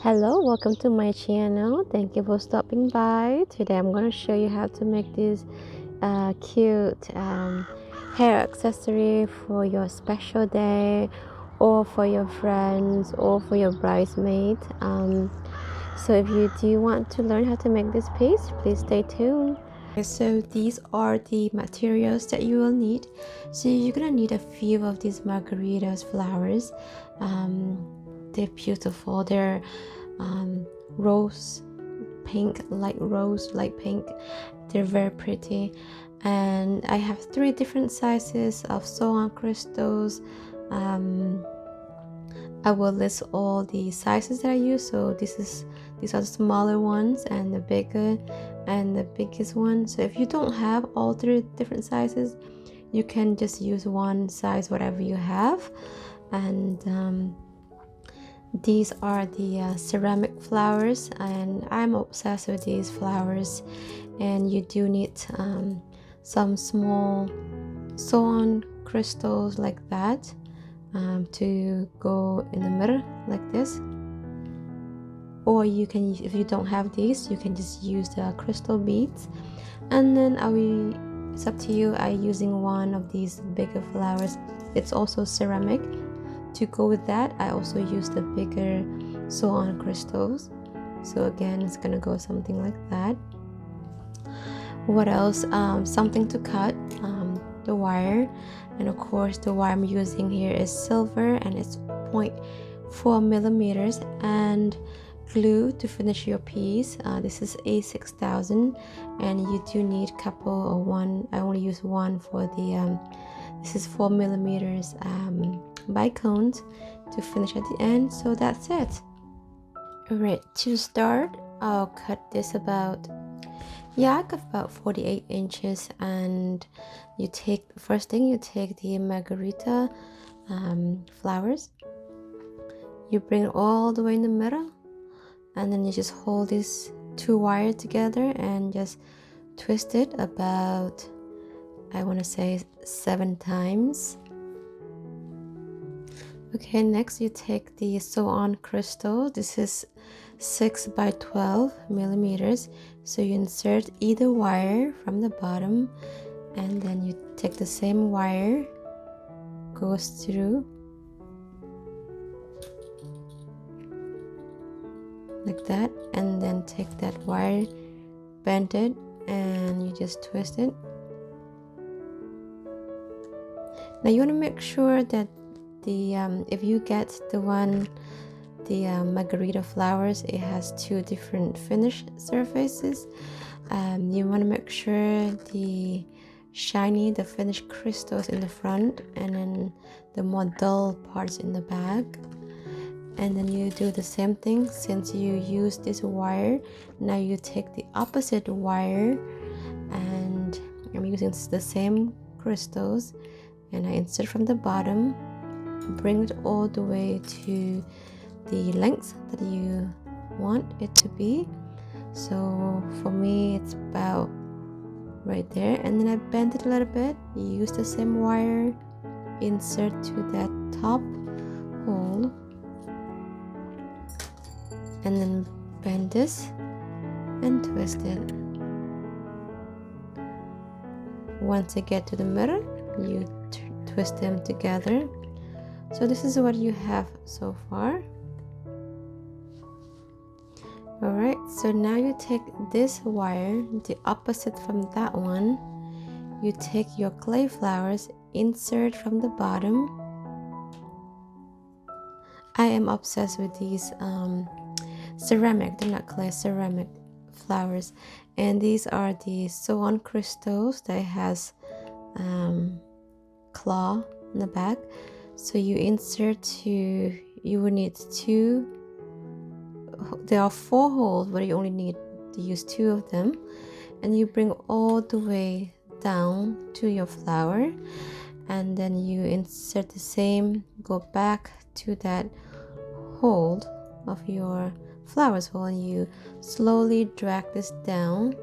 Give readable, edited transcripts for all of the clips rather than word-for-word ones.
Hello, welcome to my channel. Thank you for stopping by. Today I'm going to show you how to make this cute hair accessory for your special day, or for your friends, or for your bridesmaid. So if you do want to learn how to make this piece, please stay tuned. So these are the materials that you will need. So you're gonna need a few of these margaritas flowers. They're beautiful. They're rose pink, light rose, light pink. They're very pretty. And I have 3 different sizes of sew-on crystals. I will list all the sizes that I use. So these are the smaller ones, and the bigger and the biggest one. So if you don't have all 3 different sizes, you can just use one size, whatever you have. And these are the ceramic flowers, and I'm obsessed with these flowers. And you do need some small sew-on crystals like that to go in the middle like this. Or you can, if you don't have these, you can just use the crystal beads. And then it's up to you. I'm using one of these bigger flowers. It's also ceramic. To go with that, I also use the bigger sew-on crystals. So again, it's gonna go something like that. What else? Something to cut, the wire. And of course, the wire I'm using here is silver, and it's 0.4 millimeters. And glue to finish your piece. This is A6000, and you do need a couple, or one. I only use one for the this is 4 millimeters Bicones to finish at the end. So that's it. Alright, to start, I'll cut this about, I got about 48 inches. And you take, first thing, you take the margarita flowers, you bring it all the way in the middle, and then you just hold these 2 wires together and just twist it about, I want to say 7 times. Okay, next you take the sew-on crystal. This is 6 by 12 millimeters. So you insert either wire from the bottom, and then you take the same wire, goes through like that, and then take that wire, bend it, and you just twist it. Now you want to make sure that the if you get the margarita flowers, it has 2 different finish surfaces. You want to make sure the finished crystals in the front, and then the more dull parts in the back. And then you do the same thing. Since you use this wire, now you take the opposite wire, and I'm using the same crystals, and I insert from the bottom, bring it all the way to the length that you want it to be. So for me, it's about right there, and then I bend it a little bit. You use the same wire, insert to that top hole, and then bend this and twist it. Once you get to the middle, you twist them together. So this is what you have so far. Alright, so now you take this wire, the opposite from that one. You take your clay flowers, insert from the bottom. I am obsessed with these ceramic, they're not clay, ceramic flowers. And these are the sew-on crystals that has claw in the back. So you insert you will need 2, there are 4 holes, but you only need to use 2 of them. And you bring all the way down to your flower, and then you insert the same, go back to that hole of your flowers hole, and you slowly drag this down.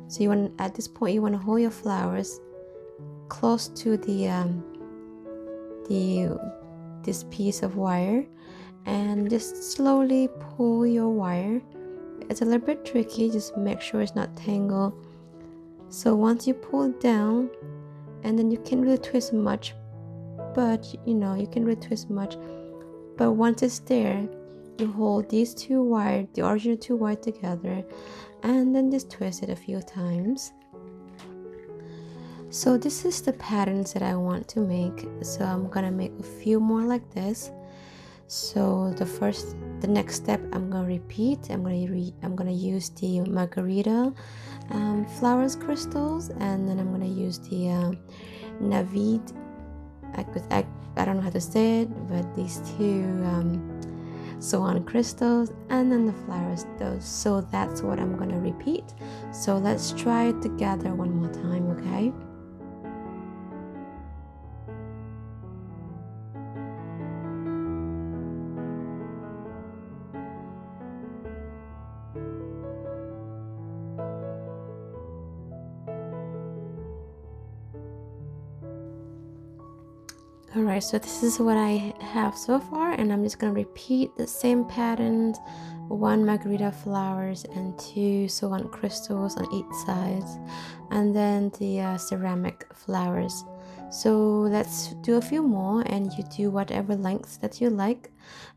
So you want, at this point, you want to hold your flowers close to the this piece of wire and just slowly pull your wire. It's a little bit tricky, just make sure it's not tangled. So once you pull it down, and then you can't really twist much, but you can really twist much, but once it's there, you hold these two wires, the original two wires together, and then just twist it a few times. So this is the patterns that I want to make, so I'm gonna make a few more like this. So the next step I'm gonna repeat. I'm gonna use the margarita flowers crystals, and then I'm gonna use the Navatte. I don't know how to say it, but these two sew-on crystals, and then the flowers. So that's what I'm gonna repeat. So let's try it together one more time, okay? Alright, so this is what I have so far, and I'm just going to repeat the same patterns: 1 margarita flowers and 2 sew-on crystals on each side, and then the ceramic flowers. So let's do a few more, and you do whatever lengths that you like,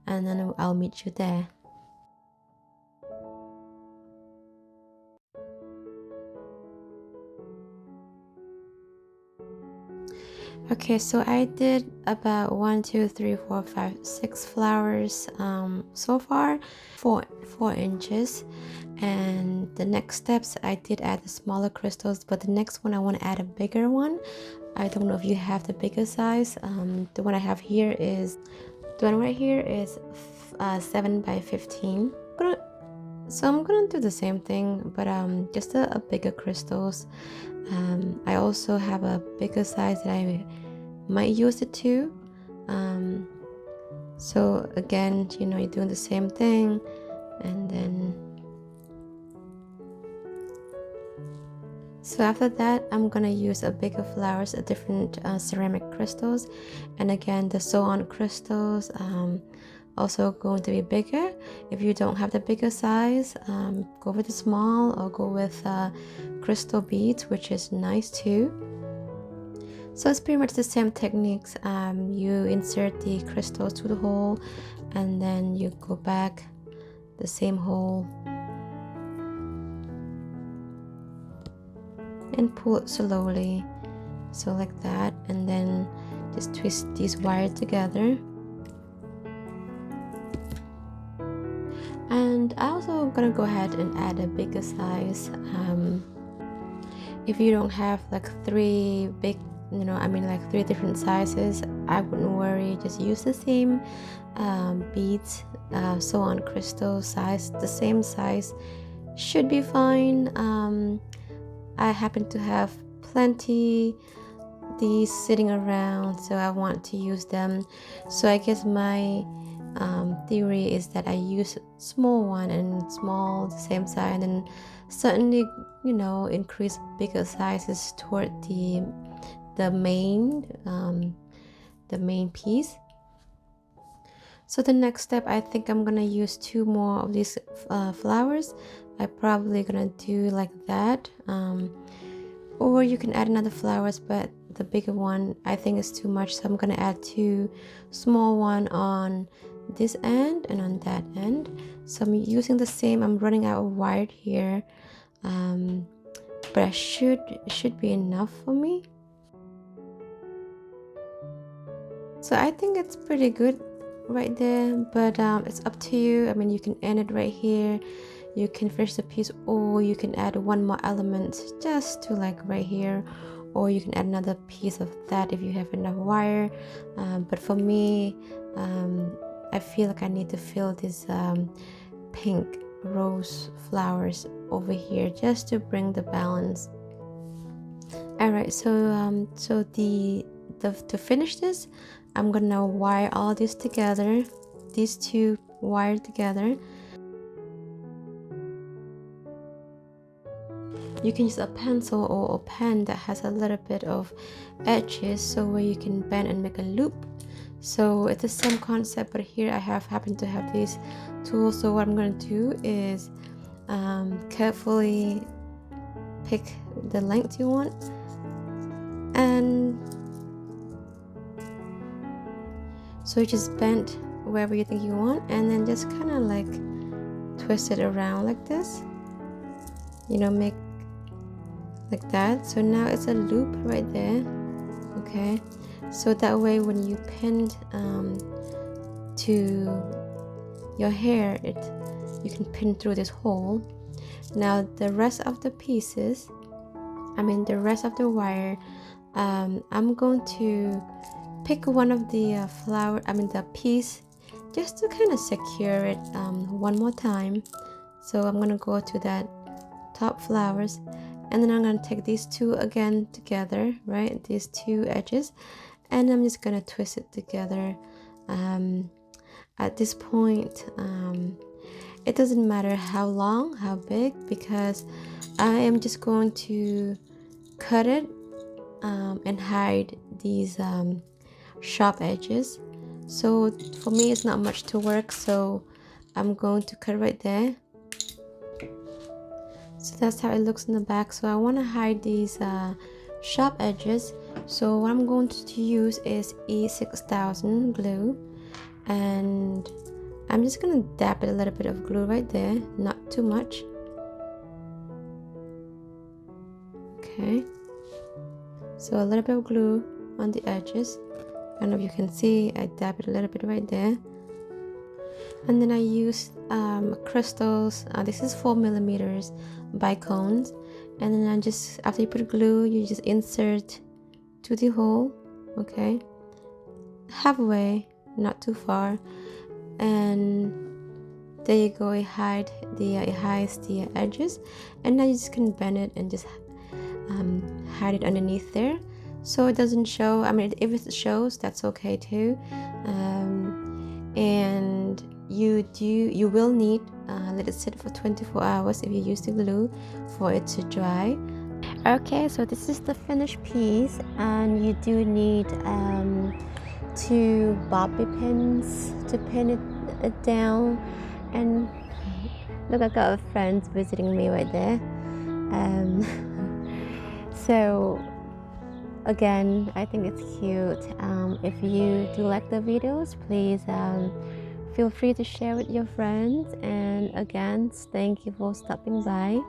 and then I'll meet you there. Okay, so I did about 1, 2, 3, 4, 5, 6 flowers so far, 4 inches. And the next steps, I did add the smaller crystals, but the next one I want to add a bigger one. I don't know if you have the bigger size. The one I have here is, the one right here is 7 by 15. So I'm gonna do the same thing, but just a bigger crystals. I also have a bigger size that I might use it too. So again, you're doing the same thing, and then so after that, I'm gonna use a bigger flowers, a different ceramic crystals, and again the sew-on crystals also going to be bigger. If you don't have the bigger size, go with the small, or go with crystal beads, which is nice too. So it's pretty much the same techniques. You insert the crystals to the hole, and then you go back the same hole and pull it slowly, so like that, and then just twist these wires together. And I also gonna go ahead and add a bigger size. If you don't have like 3 big, like 3 different sizes, I wouldn't worry, just use the same beads, sew-on crystal size, the same size should be fine. I happen to have plenty these sitting around, so I want to use them. So I guess my theory is that I use small one and small the same size, and then certainly increase bigger sizes toward the main piece. So the next step, I think I'm gonna use 2 more of these flowers. I'm probably gonna do like that, or you can add another flowers, but the bigger one I think is too much, so I'm gonna add 2 small one on this end and on that end. So I'm using the same. I'm running out of wire here, but it should be enough for me. So I think it's pretty good right there, but it's up to you. I mean, you can end it right here, you can finish the piece, or you can add 1 more element just to like right here, or you can add another piece of that if you have enough wire. But for me, I feel like I need to fill this pink rose flowers over here just to bring the balance. Alright, so to finish this, I'm gonna wire all this together, these 2 wired together. You can use a pencil or a pen that has a little bit of edges, so where you can bend and make a loop. So it's the same concept, but here I happen to have these tools. So what I'm going to do is carefully pick the length you want, and so you just bend wherever you think you want, and then just kind of like twist it around like this, you know, make like that. So now it's a loop right there. Okay, so that way when you pinned to your hair, you can pin through this hole. Now the rest of the pieces, the rest of the wire, I'm going to pick one of the the piece, just to kind of secure it one more time. So I'm gonna go to that top flowers, and then I'm gonna take these two again together, right, these two edges, and I'm just gonna twist it together. At this point, it doesn't matter how long, how big, because I am just going to cut it and hide these sharp edges. So for me it's not much to work, so I'm going to cut right there. So that's how it looks in the back. So I want to hide these sharp edges, so what I'm going to use is E6000 glue, and I'm just gonna dab it a little bit of glue right there, not too much. Okay, so a little bit of glue on the edges. I don't know if you can see, I dab it a little bit right there. And then I used Crytals, this is 4mm Bicones, and then I just, after you put glue, you just insert to the hole, okay, halfway, not too far, and there you go. It hides the edges, and now you just can bend it and just hide it underneath there, so it doesn't show. If it shows, that's okay too. And you will need let it sit for 24 hours if you use the glue for it to dry. Okay, so this is the finished piece, and you do need two bobby pins to pin it down. And look, I got friends visiting me right there. So again, I think it's cute. If you do like the videos, please feel free to share with your friends, and again, thank you for stopping by.